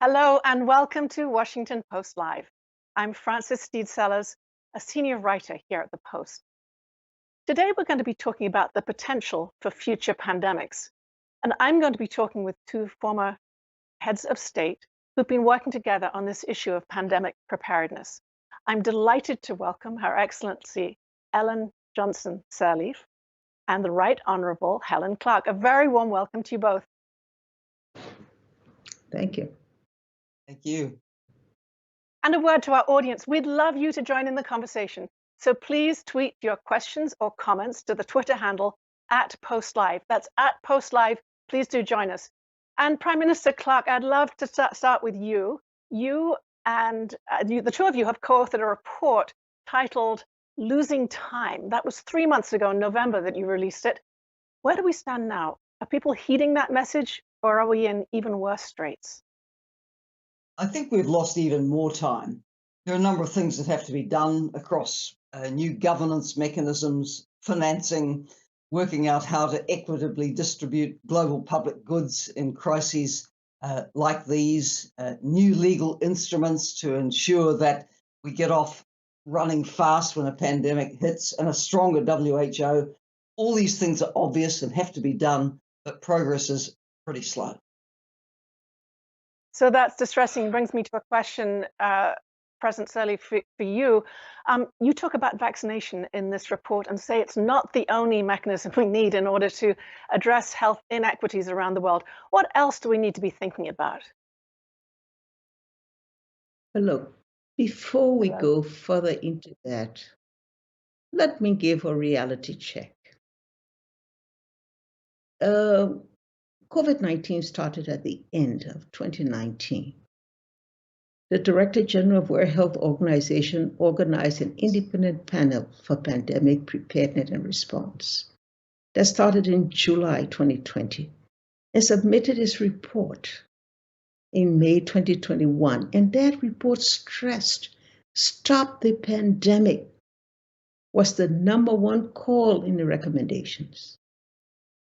Hello and welcome to Washington Post Live. I'm France Stead Sellers, a senior writer here at the Post. Today we're going to be talking about the potential for future pandemics. And I'm going to be talking with two former heads of state who've been working together on this issue of pandemic preparedness. I'm delighted to welcome Her Excellency Helen Johnson Sirleaf and the Right Honorable Helen Clark. A very warm welcome to you both. Thank you. Thank you. And a word to our audience. We'd love you to join in the conversation. So please tweet your questions or comments to the Twitter handle @PostLive. That's @PostLive. Please do join us. And Prime Minister Clark, I'd love to start with you. You and the two of you have co-authored a report titled Losing Time. That was 3 months ago in November that you released it. Where do we stand now? Are people heeding that message, or are we in even worse straits? I think we've lost even more time. There are a number of things that have to be done across new governance mechanisms, financing, working out how to equitably distribute global public goods in crises like these, new legal instruments to ensure that we get off running fast when a pandemic hits, and a stronger WHO. All these things are obvious and have to be done, but progress is pretty slow. So that's distressing. Brings me to a question, President Sirleaf, for you. You talk about vaccination in this report and say it's not the only mechanism we need in order to address health inequities around the world. What else do we need to be thinking about? Well, look, before we go further into that, let me give a reality check. COVID-19 started at the end of 2019. The Director General of World Health Organization organized an independent panel for pandemic preparedness and response that started in July 2020 and submitted its report in May 2021. And that report stressed stop the pandemic was the #1 call in the recommendations.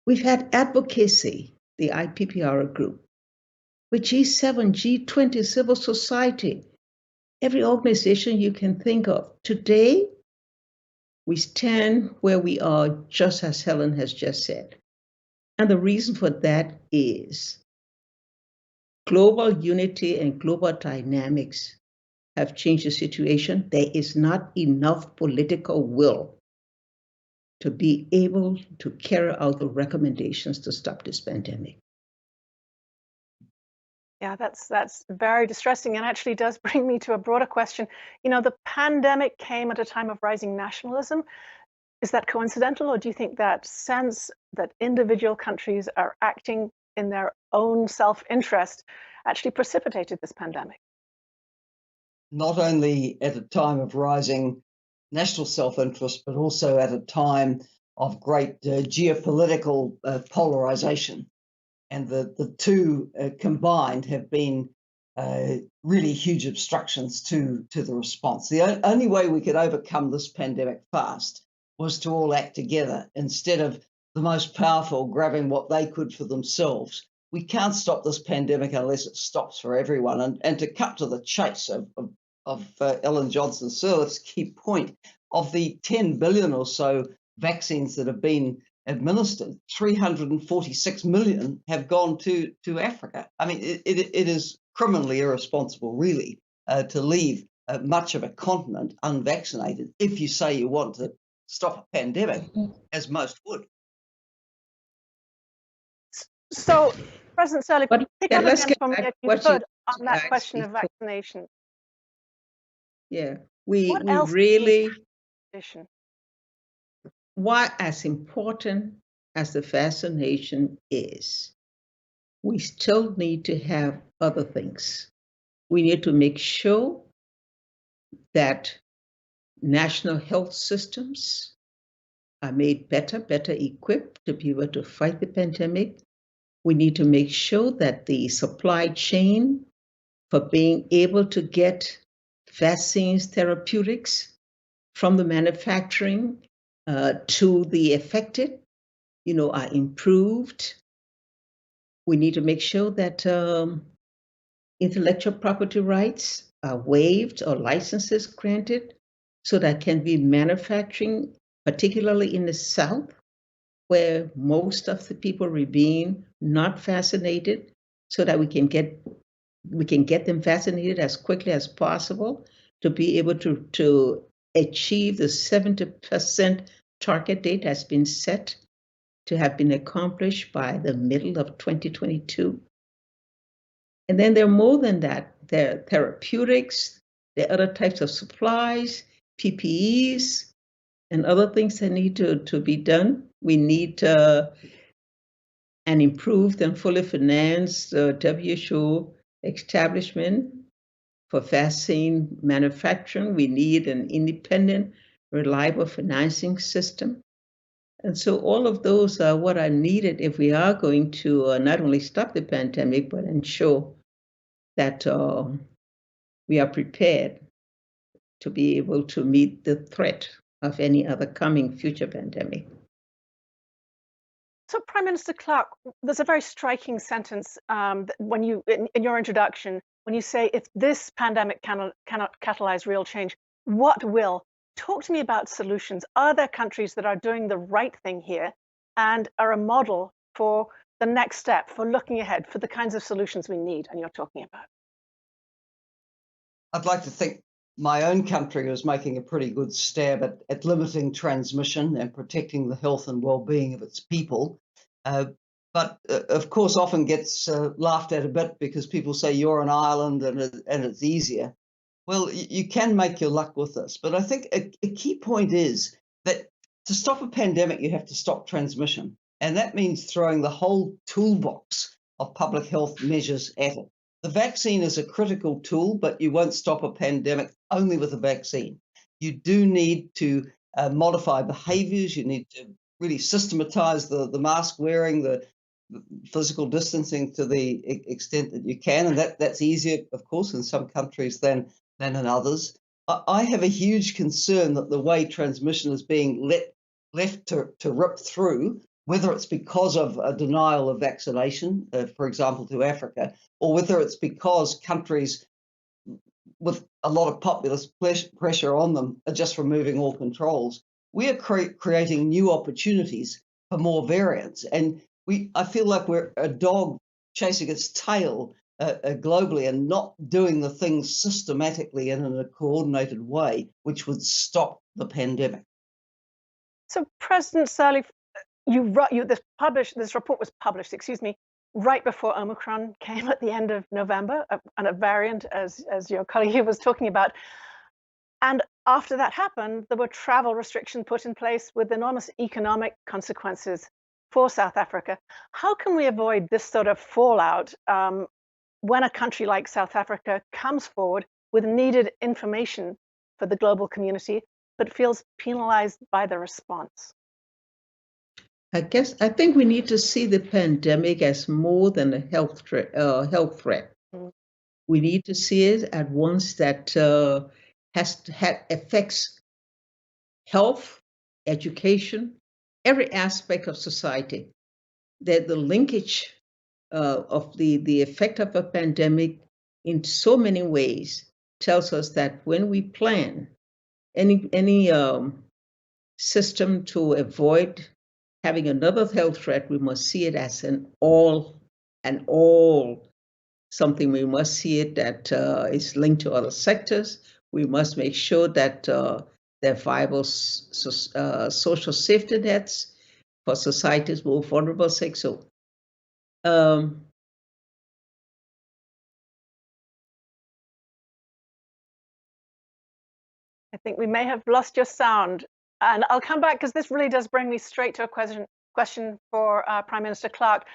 We've had advocacy, the IPPR group, with G7, G20, civil society, every organization you can think of. Today, we stand where we are, just as Helen has just said. And the reason for that is global unity and global dynamics have changed the situation. There is not enough political will to be able to carry out the recommendations to stop this pandemic. Yeah, that's very distressing, and actually does bring me to a broader question. You know, the pandemic came at a time of rising nationalism. Is that coincidental, or do you think that sense that individual countries are acting in their own self-interest actually precipitated this pandemic? Not only at a time of rising national self-interest, but also at a time of great geopolitical polarization. And the two combined have been really huge obstructions to the response. The only way we could overcome this pandemic fast was to all act together instead of the most powerful grabbing what they could for themselves. We can't stop this pandemic unless it stops for everyone. And to cut to the chase of Helen Johnson Sirleaf's key point, of the 10 billion or so vaccines that have been administered, 346 million have gone to Africa. I mean, it is criminally irresponsible, really, to leave much of a continent unvaccinated if you say you want to stop a pandemic, as most would. So, President Sirleaf, But pick yeah, up let's again get from back if you what could you on that question of actually vaccination. Yeah, we What else really, addition? why as important as the vaccination is, we still need to have other things. We need to make sure that national health systems are made better equipped to be able to fight the pandemic. We need to make sure that the supply chain for being able to get vaccines, therapeutics from the manufacturing to the affected, are improved. We need to make sure that intellectual property rights are waived or licenses granted so that can be manufacturing, particularly in the South, where most of the people remain not vaccinated, so that we can get them vaccinated as quickly as possible to be able to achieve the 70% target date that's been set to have been accomplished by the middle of 2022. And then there are more than that. There are therapeutics, there are other types of supplies, PPEs, and other things that need to be done. We need an improved and fully financed WHO establishment for vaccine manufacturing. We need an independent, reliable financing system. And so all of those are what are needed if we are going to not only stop the pandemic, but ensure that we are prepared to be able to meet the threat of any other coming future pandemic. So, Prime Minister Clark, there's a very striking sentence when you, in your introduction, when you say, if this pandemic cannot catalyze real change, what will? Talk to me about solutions. Are there countries that are doing the right thing here and are a model for the next step, for looking ahead, for the kinds of solutions we need and you're talking about? I'd like to think my own country was making a pretty good stab at limiting transmission and protecting the health and well-being of its people. But of course, often gets laughed at a bit because people say you're an island and it's easier. Well, you can make your luck with this. But I think a key point is that to stop a pandemic, you have to stop transmission. And that means throwing the whole toolbox of public health measures at it. The vaccine is a critical tool, but you won't stop a pandemic only with a vaccine. You do need to modify behaviors. You need to really systematize the mask wearing, the physical distancing to the extent that you can. And that's easier, of course, in some countries than in others. I have a huge concern that the way transmission is being left to rip through, whether it's because of a denial of vaccination, for example, to Africa, or whether it's because countries with a lot of populist pressure on them are just removing all controls. We are creating new opportunities for more variants. And I feel like we're a dog chasing its tail globally and not doing the things systematically and in a coordinated way, which would stop the pandemic. So, President Sirleaf, this report was published, right before Omicron came at the end of November, and a variant, as your colleague here was talking about. And after that happened, there were travel restrictions put in place with enormous economic consequences for South Africa. How can we avoid this sort of fallout when a country like South Africa comes forward with needed information for the global community, but feels penalized by the response? I think we need to see the pandemic as more than a health threat. We need to see it at once that affects health, education, every aspect of society. That the linkage of the effect of a pandemic in so many ways tells us that when we plan any system to avoid having another health threat, we must see it as an all something. We must see it that is linked to other sectors. We must make sure that there are viable social safety nets for society's more vulnerable sectors. So, I think we may have lost your sound, and I'll come back because this really does bring me straight to a question for Prime Minister Clark.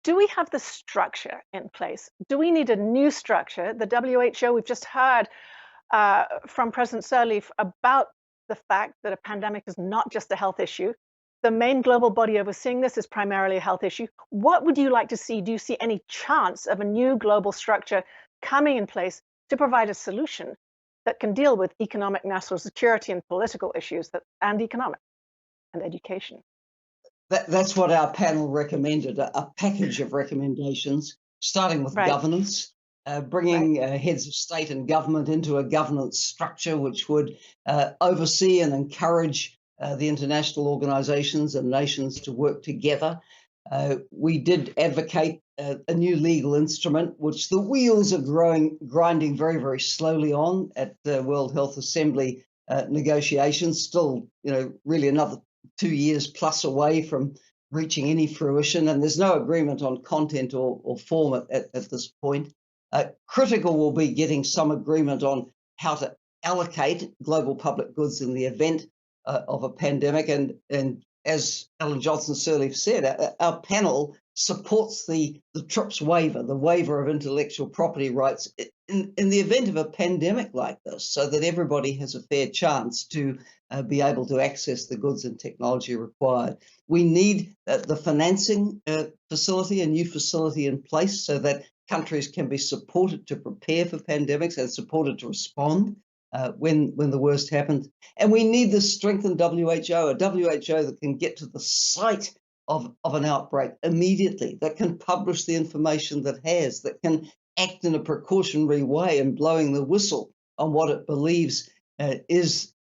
Do we have the structure in place? Do we need a new structure? The WHO, we've just heard from President Sirleaf about the fact that a pandemic is not just a health issue. The main global body overseeing this is primarily a health issue. What would you like to see? Do you see any chance of a new global structure coming in place to provide a solution that can deal with economic, national security, and political issues and economic and education? That's what our panel recommended, a package of recommendations, starting with governance, bringing heads of state and government into a governance structure which would oversee and encourage the international organizations and nations to work together. We did advocate a new legal instrument, which the wheels are grinding very, very slowly on at the World Health Assembly negotiations, still, really another 2 years plus away from reaching any fruition, and there's no agreement on content or form at this point. Critical will be getting some agreement on how to allocate global public goods in the event of a pandemic. And as Ellen Johnson Sirleaf said, our panel supports the TRIPS waiver, the waiver of intellectual property rights in the event of a pandemic like this, so that everybody has a fair chance to be able to access the goods and technology required. We need the financing facility, a new facility in place, so that countries can be supported to prepare for pandemics and supported to respond when the worst happens. And we need the strengthened WHO, a WHO that can get to the site of an outbreak immediately, that can publish the information that can act in a precautionary way and blowing the whistle on what it believes is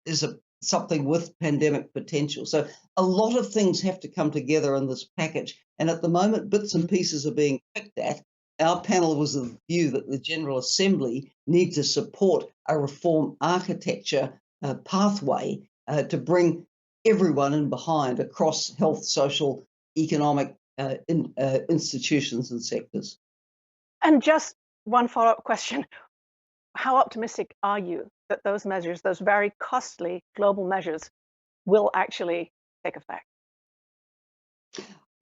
something with pandemic potential. So a lot of things have to come together in this package. And at the moment, bits and pieces are being picked at. Our panel was of the view that the General Assembly need to support a reform architecture pathway to bring everyone in behind across health, social, economic institutions and sectors. And just one follow-up question. How optimistic are you that those measures, those very costly global measures, will actually take effect?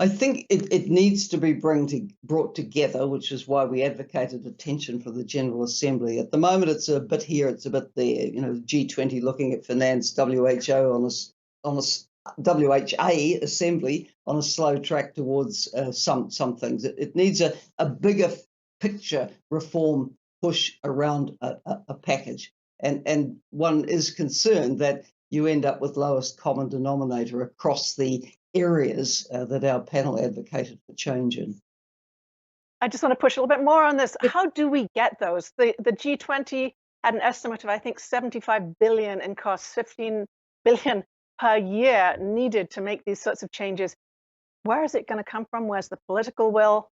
I think it needs to be brought together, which is why we advocated attention for the General Assembly. At the moment, it's a bit here, it's a bit there. G20 looking at finance, WHO on a WHA assembly on a slow track towards some things. It needs a bigger picture reform push around a package. And one is concerned that you end up with lowest common denominator across the areas that our panel advocated for change in. I just want to push a little bit more on this. How do we get those? The G20 had an estimate of, I think, 75 billion in costs, 15 billion per year needed to make these sorts of changes. Where is it going to come from? Where's the political will?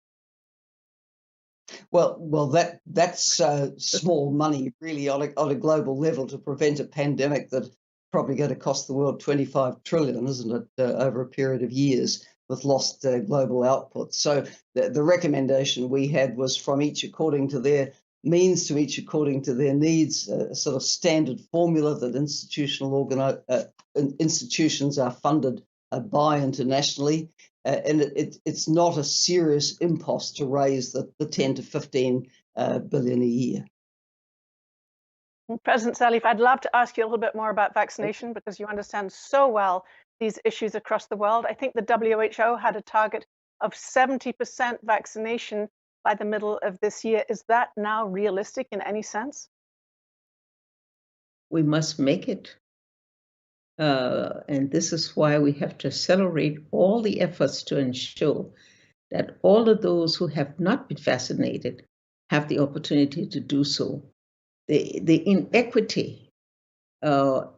Well, that's small money really on a global level to prevent a pandemic that's probably going to cost the world 25 trillion, isn't it, over a period of years with lost global output. So the recommendation we had was from each according to their means to each according to their needs, a sort of standard formula that institutions are funded by internationally. And it's not a serious impost to raise the 10 to 15 billion a year. President Sirleaf, I'd love to ask you a little bit more about vaccination because you understand so well these issues across the world. I think the WHO had a target of 70% vaccination by the middle of this year. Is that now realistic in any sense? We must make it. And this is why we have to accelerate all the efforts to ensure that all of those who have not been vaccinated have the opportunity to do so. The inequity that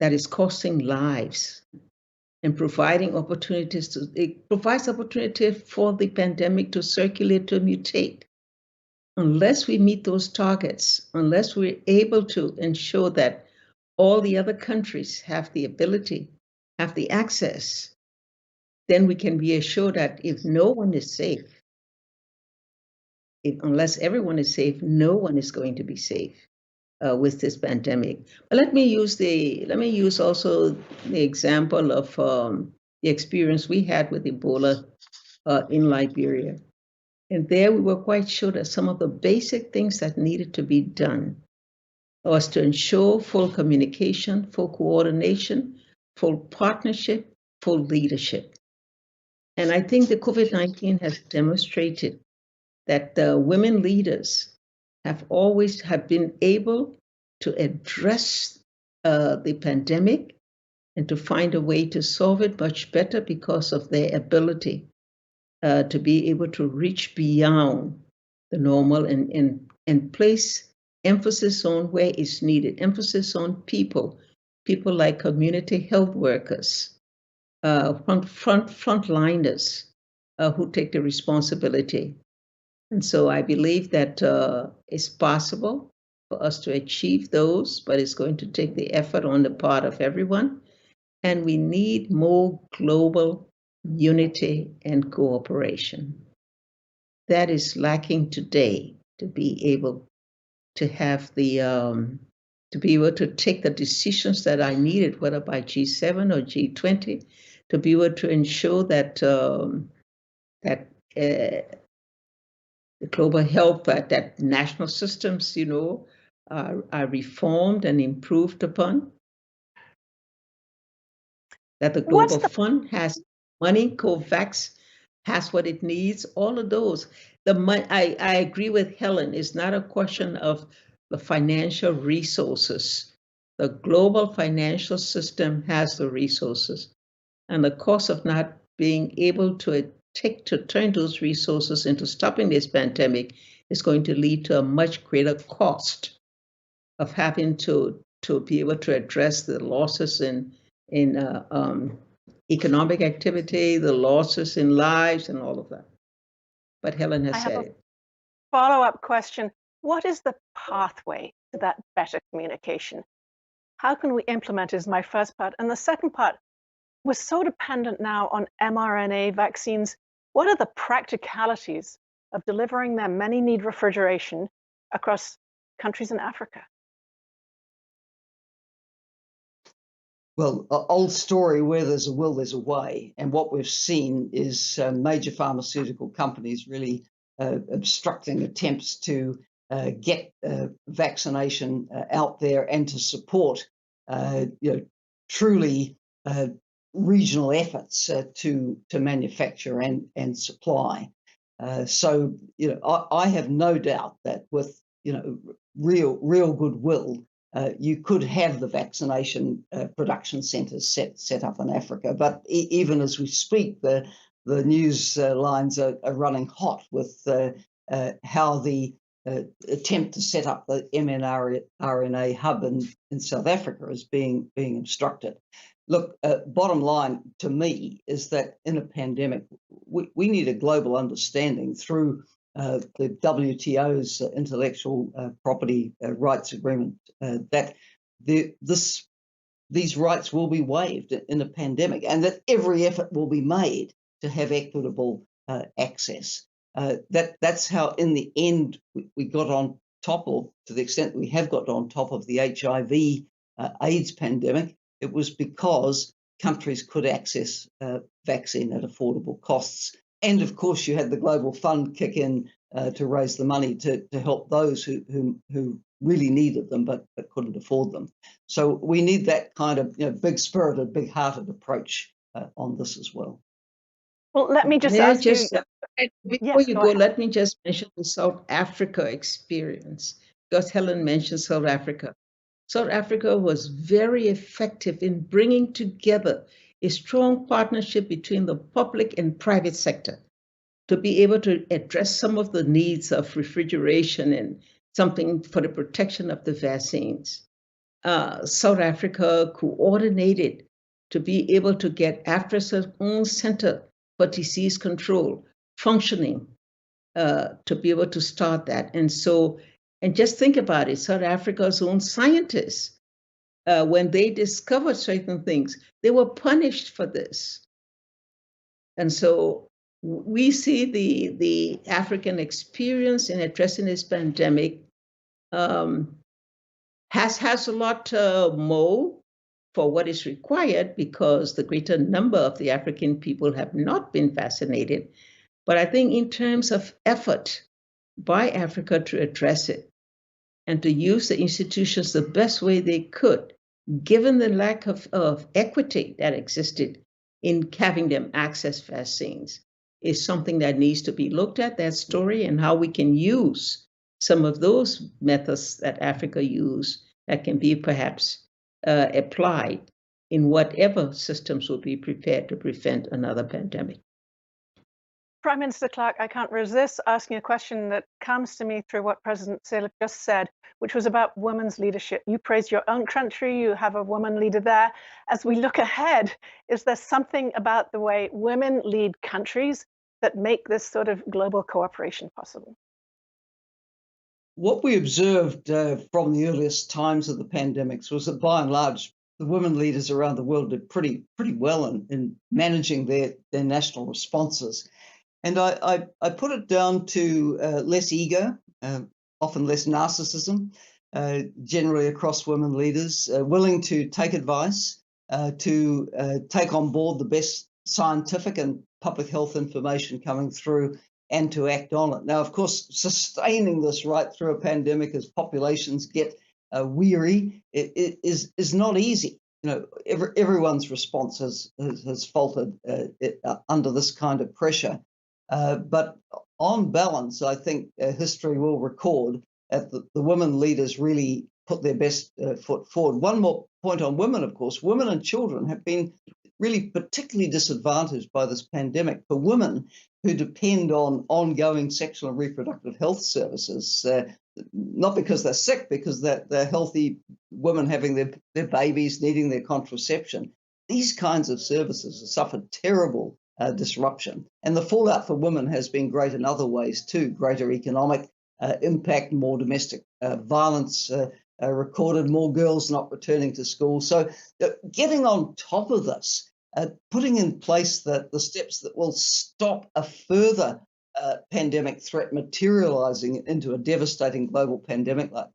is costing lives and providing opportunities it provides opportunity for the pandemic to circulate, to mutate. Unless we meet those targets, unless we're able to ensure that all the other countries have the ability, have the access, then we can be assured that if no one is safe, unless everyone is safe, no one is going to be safe with this pandemic. But let me use also the example of the experience we had with Ebola in Liberia. And there we were quite sure that some of the basic things that needed to be done was to ensure full communication, full coordination, full partnership, full leadership. And I think the COVID-19 has demonstrated that the women leaders have been able to address the pandemic and to find a way to solve it much better because of their ability to be able to reach beyond the normal and place emphasis on where it's needed, emphasis on people like community health workers, frontliners who take the responsibility. And so I believe that it's possible for us to achieve those, but it's going to take the effort on the part of everyone. And we need more global unity and cooperation. That is lacking today, to be able to have to be able to take the decisions that are needed, whether by G7 or G20, to be able to ensure that the global health, that national systems, are reformed and improved upon. That the Global Fund has money, COVAX has what it needs, all of those. I agree with Helen, it's not a question of the financial resources. The global financial system has the resources, and the cost of not being able to turn those resources into stopping this pandemic is going to lead to a much greater cost of having to be able to address the losses in economic activity, the losses in lives, and all of that. But Helen has said it. Follow-up question. What is the pathway to that better communication? How can we implement is my first part. And the second part, we're so dependent now on mRNA vaccines. What are the practicalities of delivering them? Many need refrigeration across countries in Africa. Well, old story, where there's a will, there's a way. And what we've seen is major pharmaceutical companies really obstructing attempts to get vaccination out there and to support truly regional efforts to manufacture and supply. So I have no doubt that with real goodwill, you could have the vaccination production centres set up in Africa. But even as we speak, the news lines are running hot with how the attempt to set up the mRNA hub in South Africa is being obstructed. Look, bottom line to me is that in a pandemic, we need a global understanding through the WTO's intellectual property rights agreement that these rights will be waived in a pandemic, and that every effort will be made to have equitable access. That's how, in the end, we got on top of, to the extent we have got on top of the HIV AIDS pandemic. It was because countries could access vaccine at affordable costs. And of course, you had the Global Fund kick in to raise the money to help those who really needed them but couldn't afford them. So we need that kind of big-spirited, big-hearted approach on this as well. Well, let me just ask you. Before you go, let me just mention the South Africa experience, because Helen mentioned South Africa. South Africa was very effective in bringing together a strong partnership between the public and private sector to be able to address some of the needs of refrigeration and something for the protection of the vaccines. South Africa coordinated to be able to get Africa's own Center for Disease Control functioning, to be able to start that. And just think about it, South Africa's own scientists, when they discovered certain things, they were punished for this. And so we see the African experience in addressing this pandemic has a lot more for what is required, because the greater number of the African people have not been vaccinated. But I think in terms of effort by Africa to address it and to use the institutions the best way they could, given the lack of equity that existed in having them access vaccines, is something that needs to be looked at, that story, and how we can use some of those methods that Africa used that can be perhaps applied in whatever systems will be prepared to prevent another pandemic. Prime Minister Clark, I can't resist asking a question that comes to me through what President Sirleaf just said, which was about women's leadership. You praised your own country, you have a woman leader there. As we look ahead, is there something about the way women lead countries that make this sort of global cooperation possible? What we observed from the earliest times of the pandemics was that, by and large, the women leaders around the world did pretty well in managing their national responses. And I put it down to less ego, often less narcissism, generally across women leaders, willing to take advice, to take on board the best scientific and public health information coming through, and to act on it. Now, of course, sustaining this right through a pandemic as populations get weary is not easy. You know, everyone's response has faltered under this kind of pressure. But on balance, I think history will record that the women leaders really put their best foot forward. One more point on women, of course. Women and children have been really particularly disadvantaged by this pandemic. For women who depend on ongoing sexual and reproductive health services, not because they're sick, because they're healthy women having their babies, needing their contraception, these kinds of services have suffered terrible disruption. And the fallout for women has been great in other ways too: greater economic impact, more domestic violence recorded, more girls not returning to school. So getting on top of this, putting in place the steps that will stop a further pandemic threat materializing into a devastating global pandemic like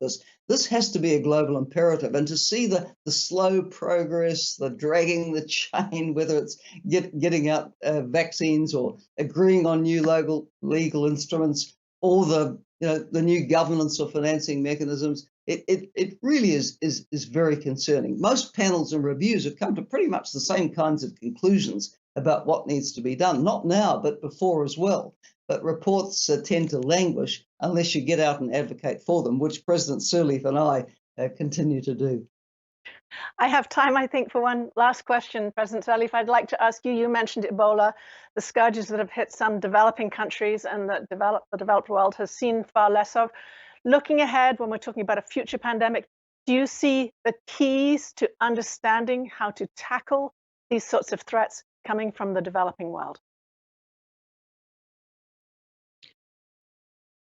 this has to be a global imperative. And to see the slow progress, the dragging the chain, whether it's getting out vaccines or agreeing on new legal instruments, or the new governance or financing mechanisms, it really is very concerning. Most panels and reviews have come to pretty much the same kinds of conclusions about what needs to be done, not now, but before as well. But reports tend to languish unless you get out and advocate for them, which President Sirleaf and I continue to do. I have time, I think, for one last question, President Sirleaf. I'd like to ask you, you mentioned Ebola, the scourges that have hit some developing countries and that the developed world has seen far less of. Looking ahead, when we're talking about a future pandemic, do you see the keys to understanding how to tackle these sorts of threats coming from the developing world?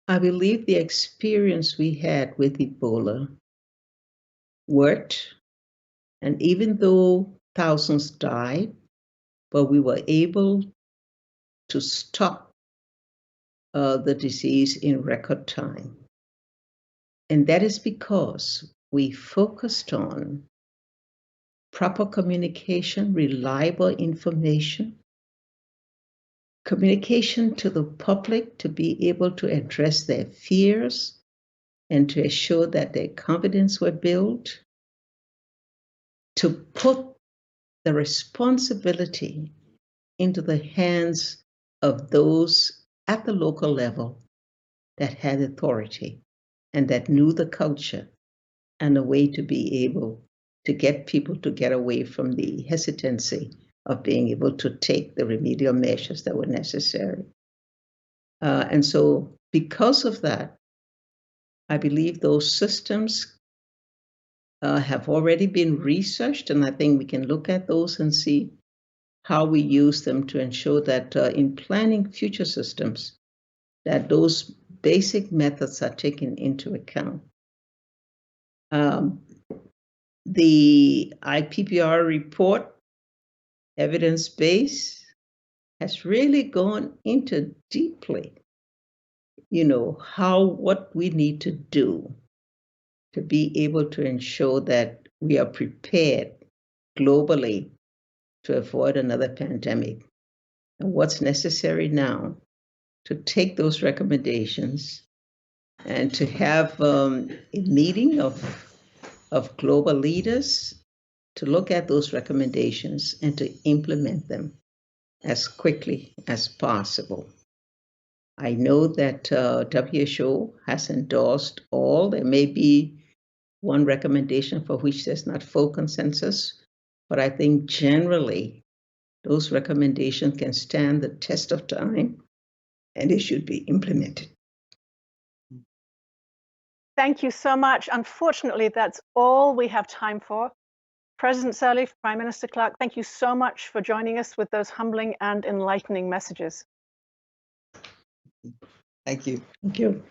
I believe the experience we had with Ebola worked, and even though thousands died, but we were able to stop the disease in record time. And that is because we focused on proper communication, reliable information, communication to the public to be able to address their fears and to ensure that their confidence were built, to put the responsibility into the hands of those at the local level that had authority and that knew the culture and a way to be able to get people to get away from the hesitancy of being able to take the remedial measures that were necessary. And so because of that, I believe those systems have already been researched, and I think we can look at those and see how we use them to ensure that in planning future systems, that those basic methods are taken into account. The IPPR report, evidence base, has really gone into deeply, what we need to do to be able to ensure that we are prepared globally to avoid another pandemic, and what's necessary now to take those recommendations and to have a meeting of global leaders to look at those recommendations and to implement them as quickly as possible. I know that WHO has endorsed all. There may be one recommendation for which there's not full consensus, but I think generally those recommendations can stand the test of time and they should be implemented. Thank you so much. Unfortunately, that's all we have time for. President Sirleaf, Prime Minister Clark, thank you so much for joining us with those humbling and enlightening messages. Thank you. Thank you.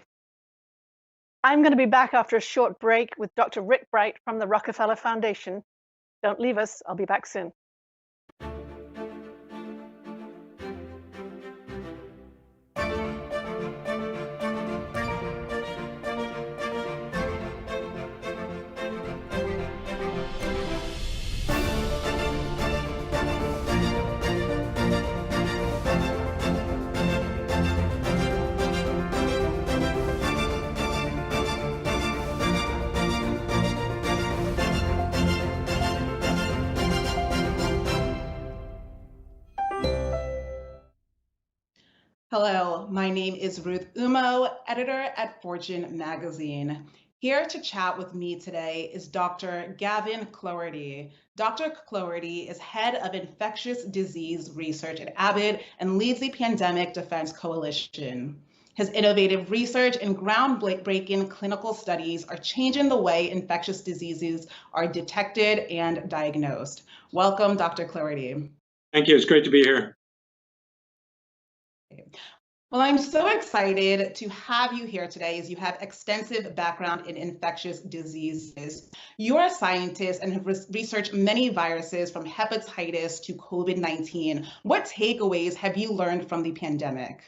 I'm going to be back after a short break with Dr. Rick Bright from the Rockefeller Foundation. Don't leave us. I'll be back soon. Hello, my name is Ruth Umo, editor at Fortune magazine. Here to chat with me today is Dr. Gavin Cloherty. Dr. Cloherty is head of infectious disease research at Abbott and leads the Pandemic Defense Coalition. His innovative research and groundbreaking clinical studies are changing the way infectious diseases are detected and diagnosed. Welcome, Dr. Cloherty. Thank you. It's great to be here. Well, I'm so excited to have you here today as you have extensive background in infectious diseases. You're a scientist and have researched many viruses from hepatitis to COVID-19. What takeaways have you learned from the pandemic?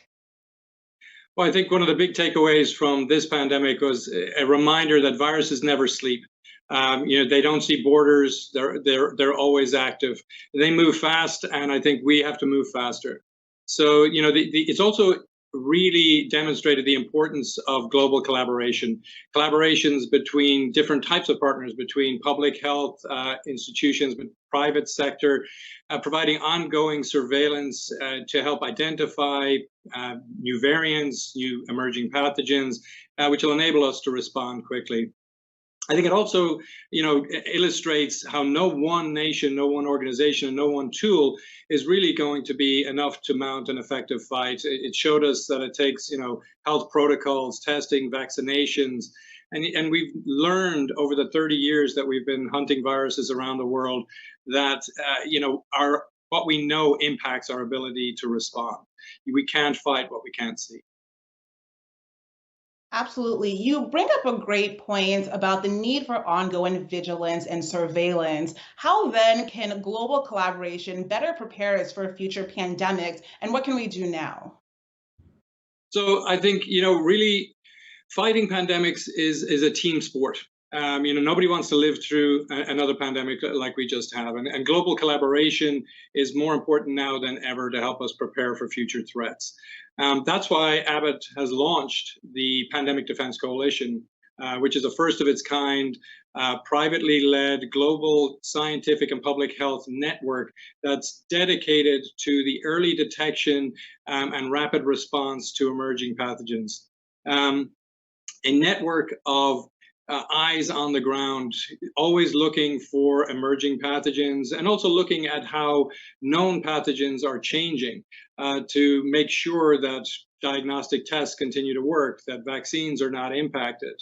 Well, I think one of the big takeaways from this pandemic was a reminder that viruses never sleep. They don't see borders. They're always active. They move fast, and I think we have to move faster. So, it's also really demonstrated the importance of global collaborations between different types of partners, between public health institutions, private sector, providing ongoing surveillance to help identify new variants, new emerging pathogens, which will enable us to respond quickly. I think it also, illustrates how no one nation, no one organization, and no one tool is really going to be enough to mount an effective fight. It showed us that it takes, health protocols, testing, vaccinations, and we've learned over the 30 years that we've been hunting viruses around the world that, what we know impacts our ability to respond. We can't fight what we can't see. Absolutely. You bring up a great point about the need for ongoing vigilance and surveillance. How then can global collaboration better prepare us for future pandemics, and what can we do now? So I think, really fighting pandemics is a team sport. Nobody wants to live through another pandemic like we just have. And global collaboration is more important now than ever to help us prepare for future threats. That's why Abbott has launched the Pandemic Defense Coalition, which is a first of its kind, privately led global scientific and public health network that's dedicated to the early detection and rapid response to emerging pathogens. A network of eyes on the ground, always looking for emerging pathogens, and also looking at how known pathogens are changing to make sure that diagnostic tests continue to work, that vaccines are not impacted.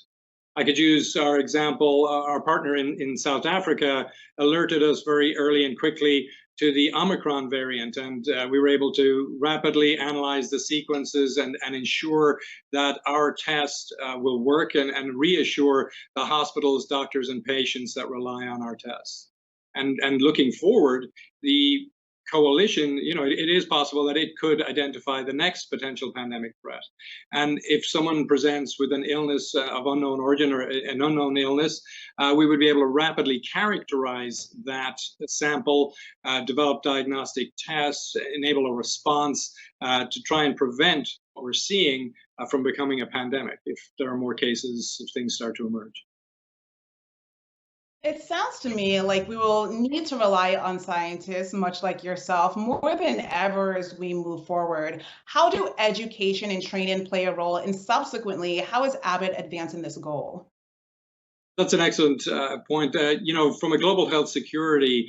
I could use our example. Our partner in South Africa alerted us very early and quickly to the Omicron variant, and we were able to rapidly analyze the sequences and ensure that our test will work and reassure the hospitals, doctors, and patients that rely on our tests. And looking forward, the coalition, it is possible that it could identify the next potential pandemic threat. And if someone presents with an illness of unknown origin or an unknown illness, we would be able to rapidly characterize that sample, develop diagnostic tests, enable a response to try and prevent what we're seeing from becoming a pandemic if there are more cases, if things start to emerge. It sounds to me like we will need to rely on scientists, much like yourself, more than ever as we move forward. How do education and training play a role? And subsequently, how is Abbott advancing this goal? That's an excellent point. From a global health security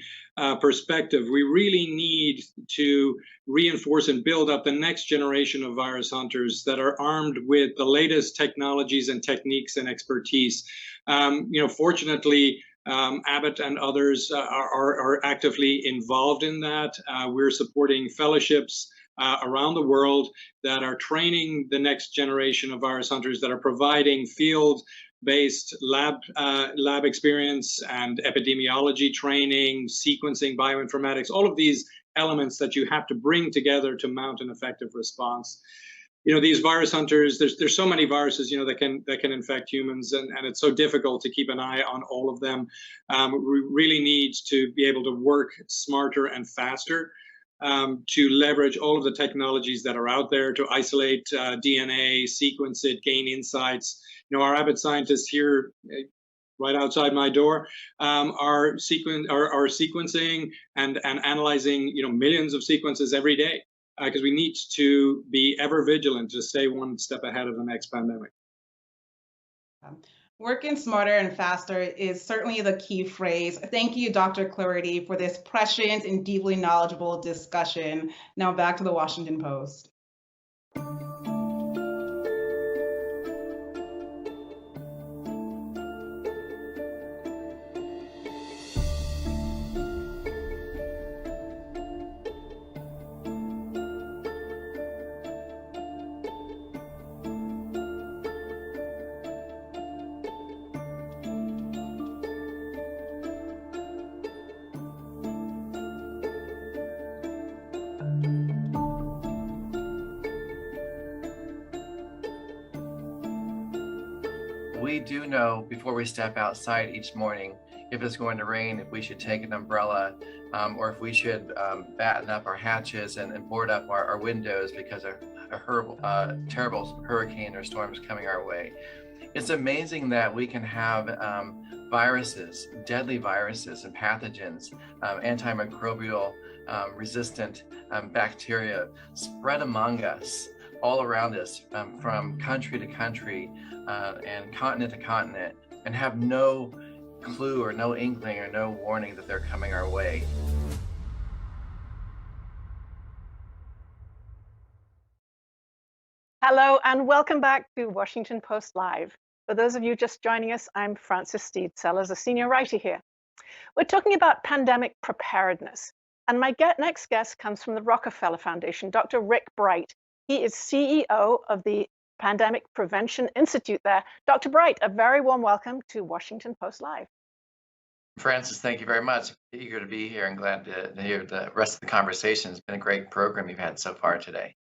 perspective, we really need to reinforce and build up the next generation of virus hunters that are armed with the latest technologies and techniques and expertise. Fortunately, Abbott and others are actively involved in that. We're supporting fellowships around the world that are training the next generation of virus hunters, that are providing field-based lab experience and epidemiology training, sequencing, bioinformatics, all of these elements that you have to bring together to mount an effective response. These virus hunters, there's so many viruses, that can infect humans, and it's so difficult to keep an eye on all of them. We really need to be able to work smarter and faster to leverage all of the technologies that are out there to isolate DNA, sequence it, gain insights. Our Abbott scientists here right outside my door are sequencing and analyzing millions of sequences every day. Because we need to be ever vigilant to stay one step ahead of the next pandemic. Working smarter and faster is certainly the key phrase. Thank you, Dr. Cloherty, for this prescient and deeply knowledgeable discussion. Now back to the Washington Post. We do know before we step outside each morning if it's going to rain, if we should take an umbrella, or if we should batten up our hatches and board up our windows because a terrible hurricane or storm is coming our way. It's amazing that we can have viruses, deadly viruses and pathogens, antimicrobial resistant bacteria spread among us, all around us, from country to country and continent to continent, and have no clue or no inkling or no warning that they're coming our way. Hello and welcome back to Washington Post Live. For those of you just joining us, I'm Frances Stead Sellers, a senior writer here. We're talking about pandemic preparedness. And my next guest comes from the Rockefeller Foundation, Dr. Rick Bright. He is CEO of the Pandemic Prevention Institute there. Dr. Bright, a very warm welcome to Washington Post Live. Frances, thank you very much. Eager to be here and glad to hear the rest of the conversation. It's been a great program you've had so far today.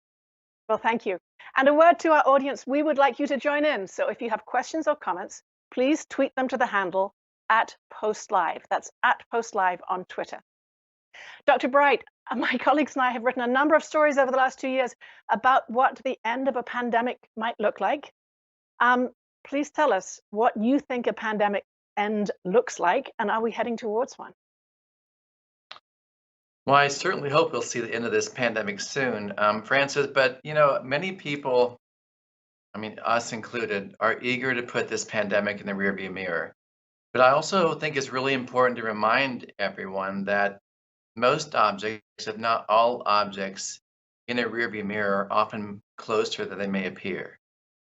Well, thank you. And a word to our audience, we would like you to join in. So if you have questions or comments, please tweet them to the handle @PostLive. That's @PostLive on Twitter. Dr. Bright, my colleagues and I have written a number of stories over the last 2 years about what the end of a pandemic might look like. Please tell us what you think a pandemic end looks like, and are we heading towards one? Well, I certainly hope we'll see the end of this pandemic soon, Frances, but many people, us included, are eager to put this pandemic in the rearview mirror. But I also think it's really important to remind everyone that most objects, if not all objects, in a rearview mirror are often closer than they may appear.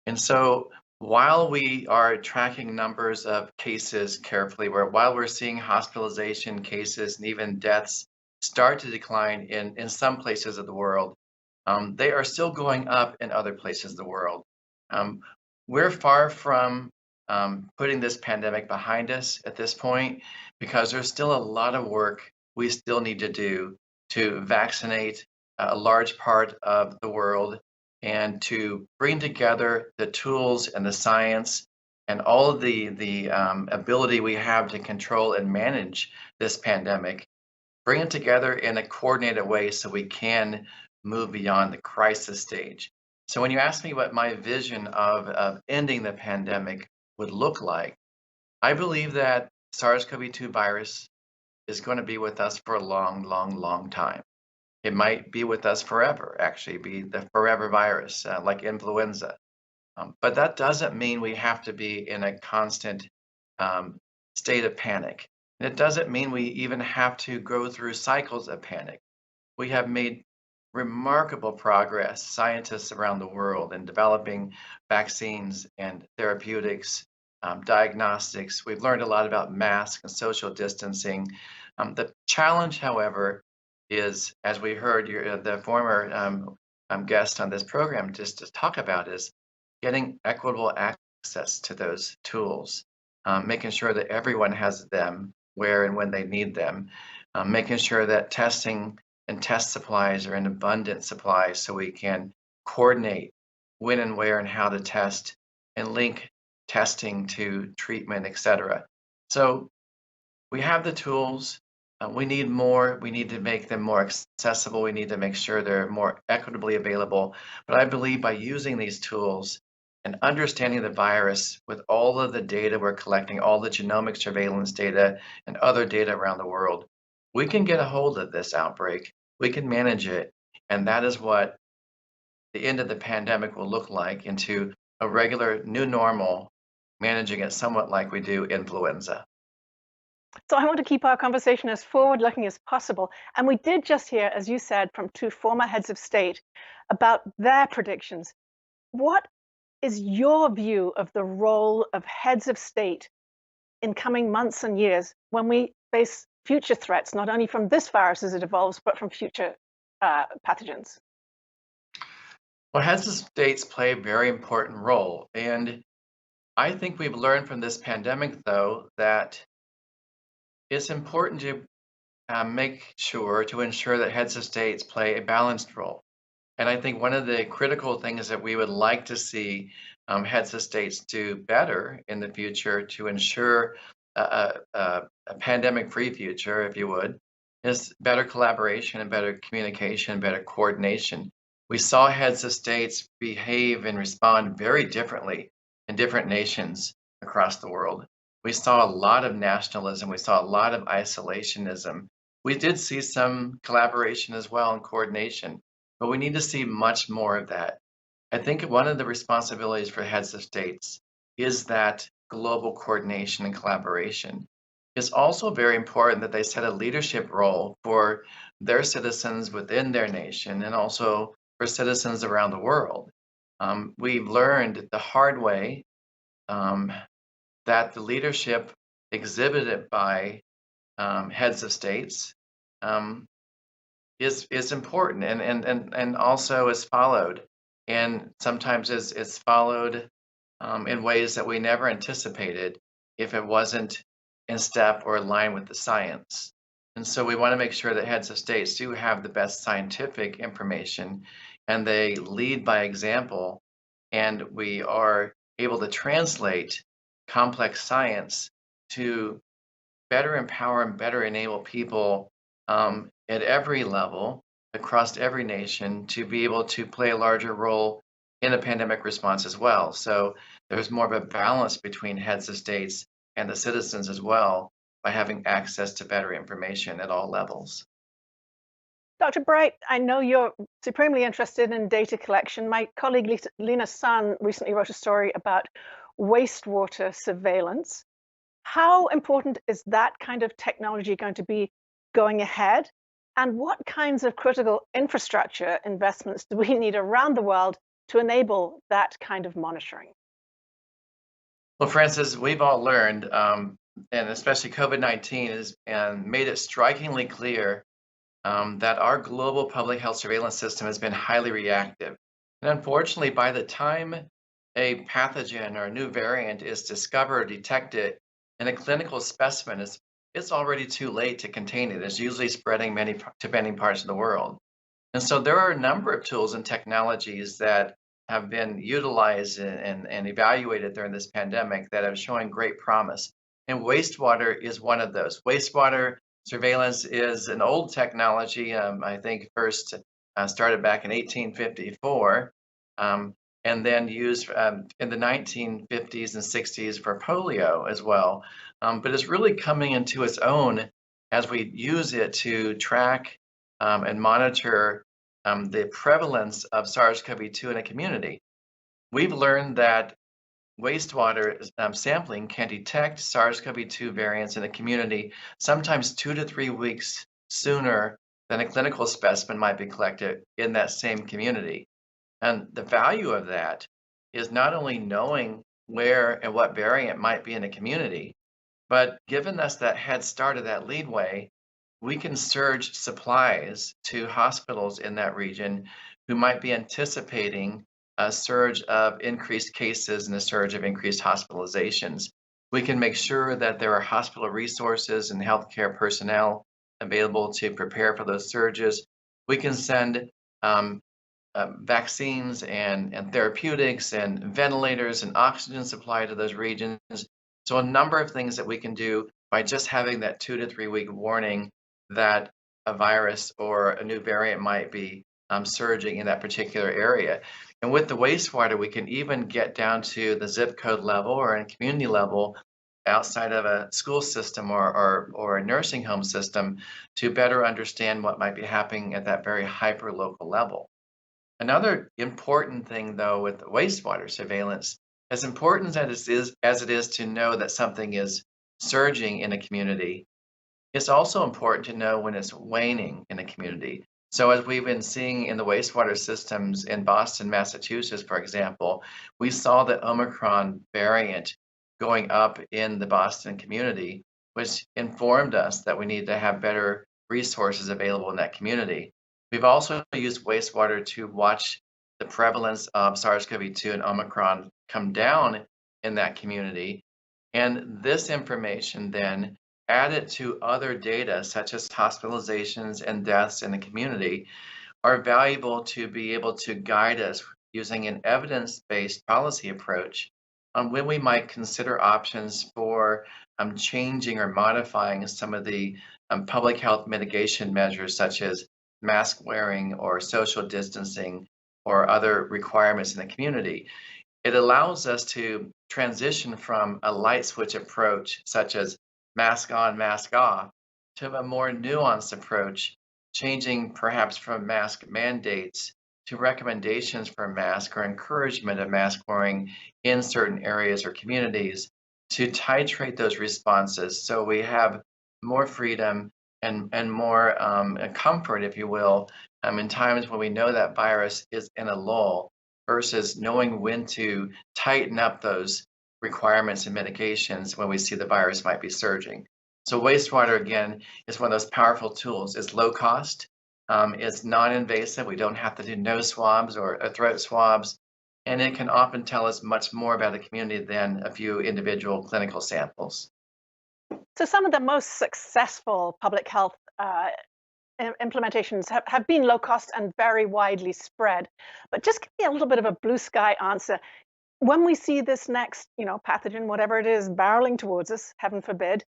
And so while we are tracking numbers of cases carefully, while we're seeing hospitalization cases and even deaths start to decline in some places of the world, they are still going up in other places of the world. We're far from putting this pandemic behind us at this point, because there's still a lot of work we still need to do to vaccinate a large part of the world and to bring together the tools and the science and all of the ability we have to control and manage this pandemic, bring it together in a coordinated way so we can move beyond the crisis stage. So when you ask me what my vision of ending the pandemic would look like, I believe that SARS-CoV-2 virus is going to be with us for a long, long, long time. It might be with us forever, actually, be the forever virus, like influenza. But that doesn't mean we have to be in a constant state of panic. And it doesn't mean we even have to go through cycles of panic. We have made remarkable progress, scientists around the world, in developing vaccines and therapeutics, diagnostics. We've learned a lot about masks and social distancing. The challenge, however, is, as we heard the former guest on this program just to talk about, is getting equitable access to those tools, making sure that everyone has them where and when they need them, making sure that testing and test supplies are in abundant supply so we can coordinate when and where and how to test and link testing to treatment, etc. So we have the tools. We need more. We need to make them more accessible. We need to make sure they're more equitably available. But I believe by using these tools and understanding the virus with all of the data we're collecting, all the genomic surveillance data and other data around the world, we can get a hold of this outbreak. We can manage it. And that is what the end of the pandemic will look like, into a regular new normal, managing it somewhat like we do influenza. So I want to keep our conversation as forward-looking as possible. And we did just hear, as you said, from two former heads of state about their predictions. What is your view of the role of heads of state in coming months and years when we face future threats, not only from this virus as it evolves, but from future pathogens? Well, heads of states play a very important role. And I think we've learned from this pandemic, though, that it's important to make sure to ensure that heads of states play a balanced role. And I think one of the critical things that we would like to see heads of states do better in the future to ensure a pandemic-free future, if you would, is better collaboration and better communication, better coordination. We saw heads of states behave and respond very differently in different nations across the world. We saw a lot of nationalism. We saw a lot of isolationism. We did see some collaboration as well and coordination, but we need to see much more of that. I think one of the responsibilities for heads of states is that global coordination and collaboration. It's also very important that they set a leadership role for their citizens within their nation and also for citizens around the world. We've learned the hard way that the leadership exhibited by heads of states is important and also is followed, and sometimes is followed in ways that we never anticipated if it wasn't in step or in line with the science. And so we want to make sure that heads of states do have the best scientific information and they lead by example, and we are able to translate complex science to better empower and better enable people at every level across every nation to be able to play a larger role in a pandemic response as well. So there's more of a balance between heads of states and the citizens as well by having access to better information at all levels. Dr. Bright, I know you're supremely interested in data collection. My colleague Lena Sun recently wrote a story about wastewater surveillance. How important is that kind of technology going to be going ahead? And what kinds of critical infrastructure investments do we need around the world to enable that kind of monitoring? Well, Francis, we've all learned, and especially COVID-19 has made it strikingly clear that our global public health surveillance system has been highly reactive. And unfortunately, by the time a pathogen or a new variant is discovered, detected in a clinical specimen, it's already too late to contain it. It's usually spreading to many parts of the world. And so there are a number of tools and technologies that have been utilized and evaluated during this pandemic that are showing great promise. And wastewater is one of those. Wastewater surveillance is an old technology, I think first started back in 1854, and then used in the 1950s and 60s for polio as well. But it's really coming into its own as we use it to track and monitor the prevalence of SARS-CoV-2 in a community. We've learned that wastewater sampling can detect SARS-CoV-2 variants in a community sometimes 2 to 3 weeks sooner than a clinical specimen might be collected in that same community. And the value of that is not only knowing where and what variant might be in a community, but giving us that head start of that leadway, we can surge supplies to hospitals in that region who might be anticipating a surge of increased cases and a surge of increased hospitalizations. We can make sure that there are hospital resources and healthcare personnel available to prepare for those surges. We can send vaccines and therapeutics and ventilators and oxygen supply to those regions. So a number of things that we can do by just having that 2 to 3 week warning that a virus or a new variant might be surging in that particular area. And with the wastewater, we can even get down to the zip code level or in community level outside of a school system or a nursing home system to better understand what might be happening at that very hyper local level. Another important thing, though, with wastewater surveillance, as important as it is to know that something is surging in a community, it's also important to know when it's waning in a community. So as we've been seeing in the wastewater systems in Boston, Massachusetts, for example, we saw the Omicron variant going up in the Boston community, which informed us that we need to have better resources available in that community. We've also used wastewater to watch the prevalence of SARS-CoV-2 and Omicron come down in that community. And this information then added to other data, such as hospitalizations and deaths in the community, are valuable to be able to guide us using an evidence-based policy approach on when we might consider options for changing or modifying some of the public health mitigation measures, such as mask wearing or social distancing or other requirements in the community. It allows us to transition from a light switch approach, such as mask on, mask off, to a more nuanced approach, changing perhaps from mask mandates to recommendations for mask or encouragement of mask wearing in certain areas or communities to titrate those responses so we have more freedom and more comfort, if you will, in times when we know that virus is in a lull, versus knowing when to tighten up those requirements and mitigations when we see the virus might be surging. So wastewater, again, is one of those powerful tools. It's low cost, it's non-invasive. We don't have to do nose swabs or throat swabs, and it can often tell us much more about the community than a few individual clinical samples. So some of the most successful public health implementations have been low cost and very widely spread. But just give me a little bit of a blue sky answer. When we see this next, pathogen, whatever it is, barreling towards us, heaven forbid,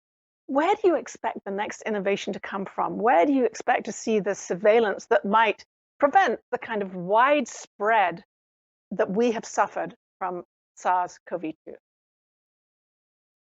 where do you expect the next innovation to come from? Where do you expect to see the surveillance that might prevent the kind of widespread that we have suffered from SARS-CoV-2?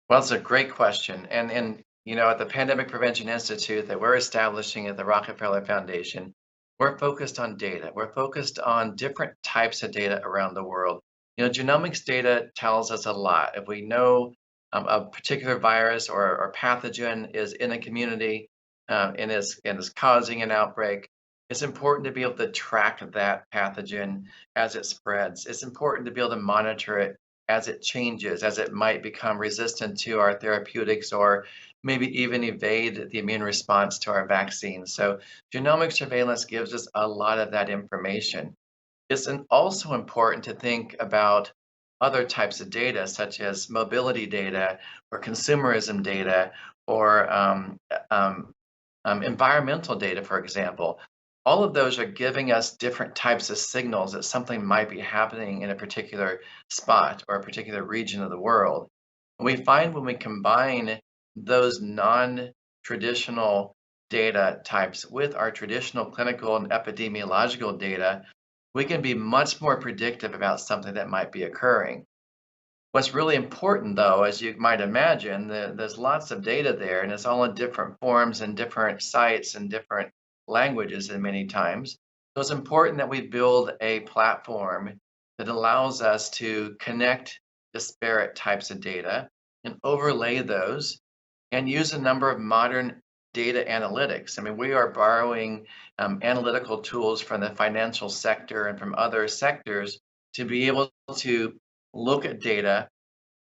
Well, it's a great question. And at the Pandemic Prevention Institute that we're establishing at the Rockefeller Foundation, we're focused on data. We're focused on different types of data around the world. Genomics data tells us a lot. If we know a particular virus or pathogen is in a community and is causing an outbreak, it's important to be able to track that pathogen as it spreads. It's important to be able to monitor it as it changes, as it might become resistant to our therapeutics or maybe even evade the immune response to our vaccines. So genomic surveillance gives us a lot of that information. It's also important to think about other types of data, such as mobility data or consumerism data or environmental data, for example. All of those are giving us different types of signals that something might be happening in a particular spot or a particular region of the world. And we find when we combine those non-traditional data types with our traditional clinical and epidemiological data, we can be much more predictive about something that might be occurring. What's really important, though, as you might imagine, there's lots of data there, and it's all in different forms and different sites and different languages, and many times. So it's important that we build a platform that allows us to connect disparate types of data and overlay those and use a number of modern data analytics. I mean, we are borrowing analytical tools from the financial sector and from other sectors to be able to look at data,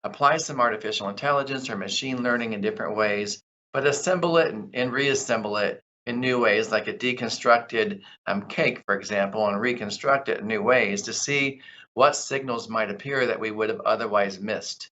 apply some artificial intelligence or machine learning in different ways, but assemble it and reassemble it in new ways, like a deconstructed cake, for example, and reconstruct it in new ways to see what signals might appear that we would have otherwise missed.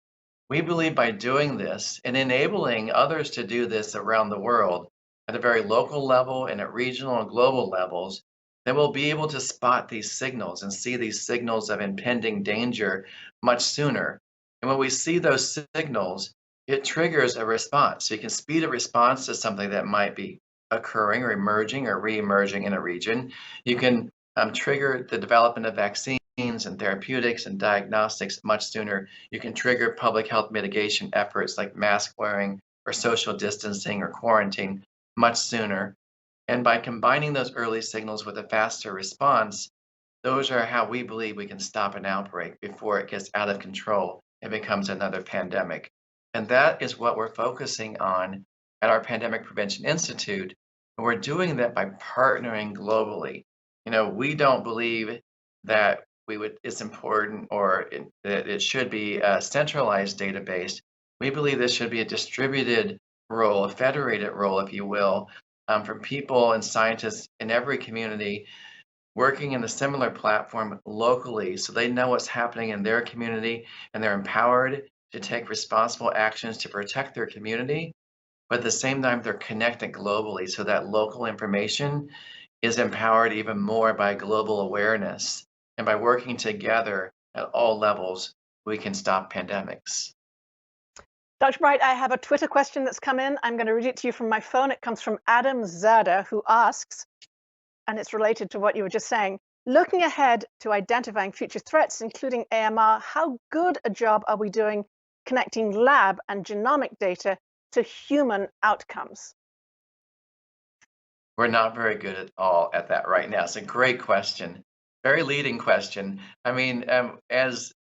We believe by doing this and enabling others to do this around the world at a very local level and at regional and global levels, then we'll be able to spot these signals and see these signals of impending danger much sooner. And when we see those signals, it triggers a response. So you can speed a response to something that might be occurring or emerging or re-emerging in a region. You can trigger the development of vaccines and therapeutics and diagnostics much sooner. You can trigger public health mitigation efforts like mask wearing or social distancing or quarantine much sooner. And by combining those early signals with a faster response, those are how we believe we can stop an outbreak before it gets out of control and becomes another pandemic. And that is what we're focusing on at our Pandemic Prevention Institute. And we're doing that by partnering globally. You know, we don't believe that it's important or that it should be a centralized database. We believe this should be a distributed role, a federated role, if you will, from people and scientists in every community working in a similar platform locally so they know what's happening in their community and they're empowered to take responsible actions to protect their community. But at the same time, they're connected globally so that local information is empowered even more by global awareness. And by working together at all levels, we can stop pandemics. Dr. Bright, I have a Twitter question that's come in. I'm going to read it to you from my phone. It comes from Adam Zada, who asks, and it's related to what you were just saying, looking ahead to identifying future threats, including AMR, how good a job are we doing connecting lab and genomic data to human outcomes? We're not very good at all at that right now. It's a great question, very leading question. I mean, as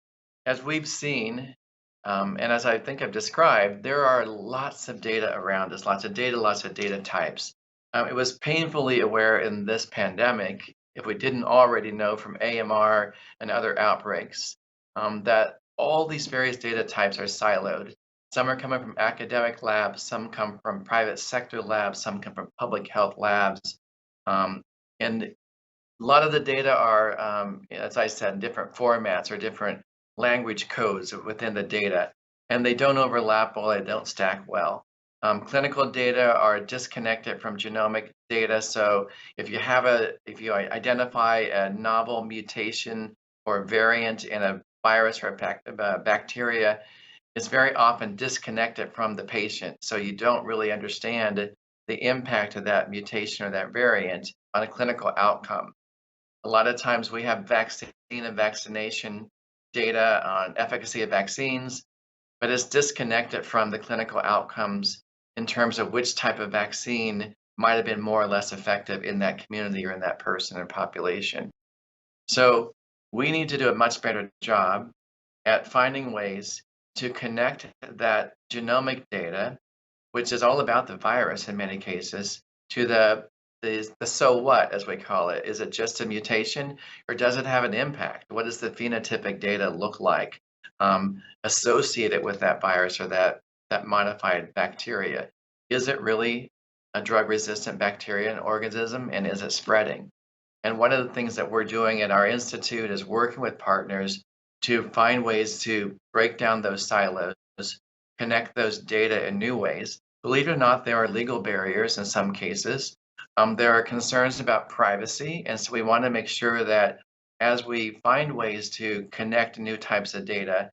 we've seen, and as I think I've described, there are lots of data around us, lots of data types. It was painfully aware in this pandemic, if we didn't already know from AMR and other outbreaks, that all these various data types are siloed. Some are coming from academic labs, some come from private sector labs, some come from public health labs. And a lot of the data are, as I said, in different formats or different language codes within the data, and they don't overlap well, they don't stack well. Clinical data are disconnected from genomic data. So if you identify a novel mutation or variant in a virus or a bacteria, it's very often disconnected from the patient. So you don't really understand the impact of that mutation or that variant on a clinical outcome. A lot of times we have vaccine and vaccination data on efficacy of vaccines, but it's disconnected from the clinical outcomes in terms of which type of vaccine might have been more or less effective in that community or in that person or population. So we need to do a much better job at finding ways to connect that genomic data, which is all about the virus in many cases, to the so what, as we call it. Is it just a mutation or does it have an impact? What does the phenotypic data look like? associated with that virus or that modified bacteria. Is it really a drug-resistant bacteria and organism, and is it spreading? And one of the things that we're doing at our institute is working with partners to find ways to break down those silos, connect those data in new ways. Believe it or not, there are legal barriers in some cases. There are concerns about privacy, and so we want to make sure that as we find ways to connect new types of data,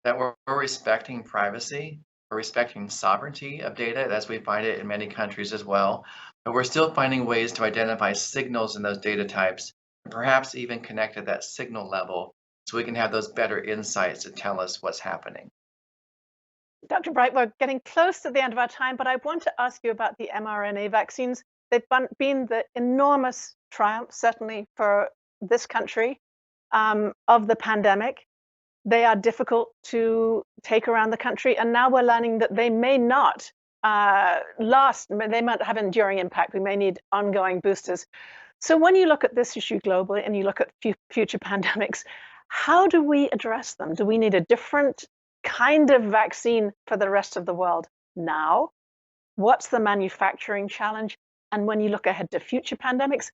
that we're respecting privacy, we're respecting sovereignty of data, as we find it in many countries as well. But we're still finding ways to identify signals in those data types, and perhaps even connect at that signal level so we can have those better insights to tell us what's happening. Dr. Bright, we're getting close to the end of our time, but I want to ask you about the mRNA vaccines. They've been the enormous triumph, certainly for this country, of the pandemic. They are difficult to take around the country, and now we're learning that they may not last, they might have enduring impact. We may need ongoing boosters. So when you look at this issue globally and you look at future pandemics, how do we address them? Do we need a different kind of vaccine for the rest of the world now? What's the manufacturing challenge? And when you look ahead to future pandemics,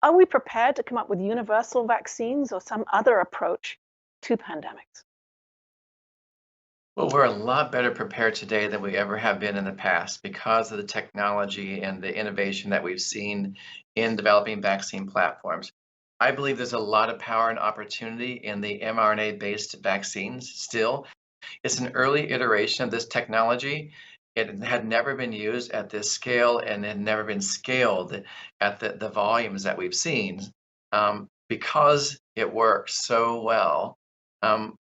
are we prepared to come up with universal vaccines or some other approach to pandemics? Well, we're a lot better prepared today than we ever have been in the past because of the technology and the innovation that we've seen in developing vaccine platforms. I believe there's a lot of power and opportunity in the mRNA-based vaccines still. It's an early iteration of this technology. It had never been used at this scale and had never been scaled at the volumes that we've seen. Because it works so well,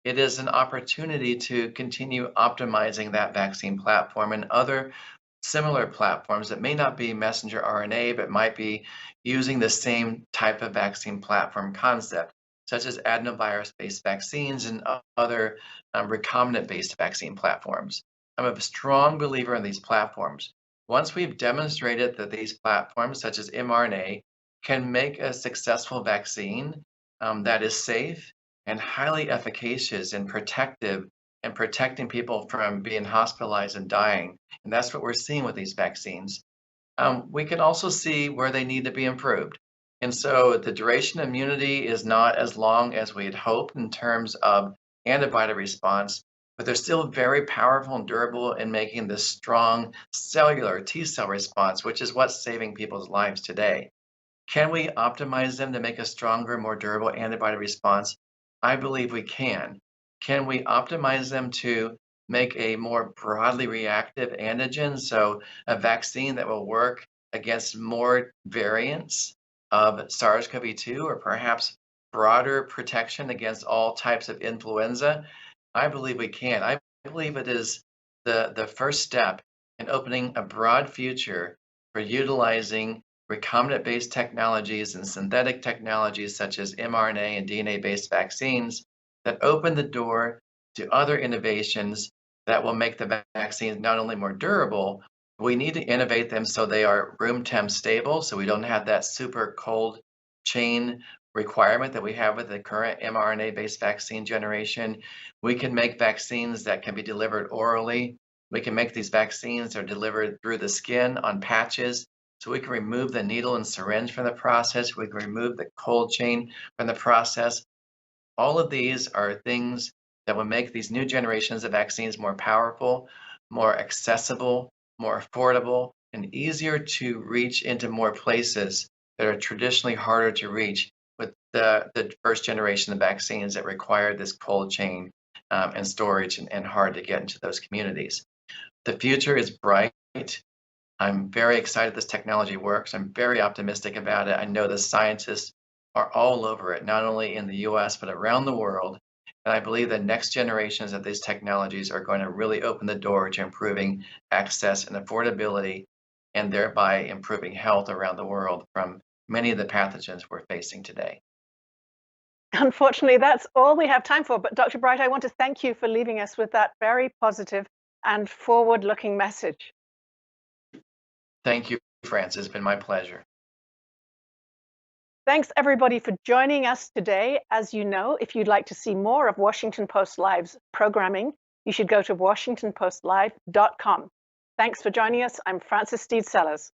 it is an opportunity to continue optimizing that vaccine platform and other similar platforms that may not be messenger RNA, but might be using the same type of vaccine platform concept, such as adenovirus-based vaccines and other recombinant-based vaccine platforms. I'm a strong believer in these platforms. Once we've demonstrated that these platforms, such as mRNA, can make a successful vaccine that is safe and highly efficacious and protective and protecting people from being hospitalized and dying. And that's what we're seeing with these vaccines. We can also see where they need to be improved. And so the duration of immunity is not as long as we had hoped in terms of antibody response, but they're still very powerful and durable in making this strong cellular T-cell response, which is what's saving people's lives today. Can we optimize them to make a stronger, more durable antibody response? I believe we can. Can we optimize them to make a more broadly reactive antigen, so a vaccine that will work against more variants of SARS-CoV-2 or perhaps broader protection against all types of influenza? I believe we can. I believe it is the first step in opening a broad future for utilizing recombinant-based technologies and synthetic technologies such as mRNA and DNA-based vaccines that open the door to other innovations that will make the vaccines not only more durable, we need to innovate them so they are room temp stable, so we don't have that super cold chain requirement that we have with the current mRNA-based vaccine generation. We can make vaccines that can be delivered orally. We can make these vaccines that are delivered through the skin on patches. So we can remove the needle and syringe from the process. We can remove the cold chain from the process. All of these are things that will make these new generations of vaccines more powerful, more accessible, more affordable, and easier to reach into more places that are traditionally harder to reach with the first generation of vaccines that require this cold chain and storage and hard to get into those communities. The future is bright. I'm very excited this technology works. I'm very optimistic about it. I know the scientists are all over it, not only in the US, but around the world. And I believe the next generations of these technologies are going to really open the door to improving access and affordability, and thereby improving health around the world from many of the pathogens we're facing today. Unfortunately, that's all we have time for. But Dr. Bright, I want to thank you for leaving us with that very positive and forward-looking message. Thank you, Frances. It's been my pleasure. Thanks everybody for joining us today. As you know, if you'd like to see more of Washington Post Live's programming, you should go to WashingtonPostLive.com. Thanks for joining us. I'm Frances Stead Sellers.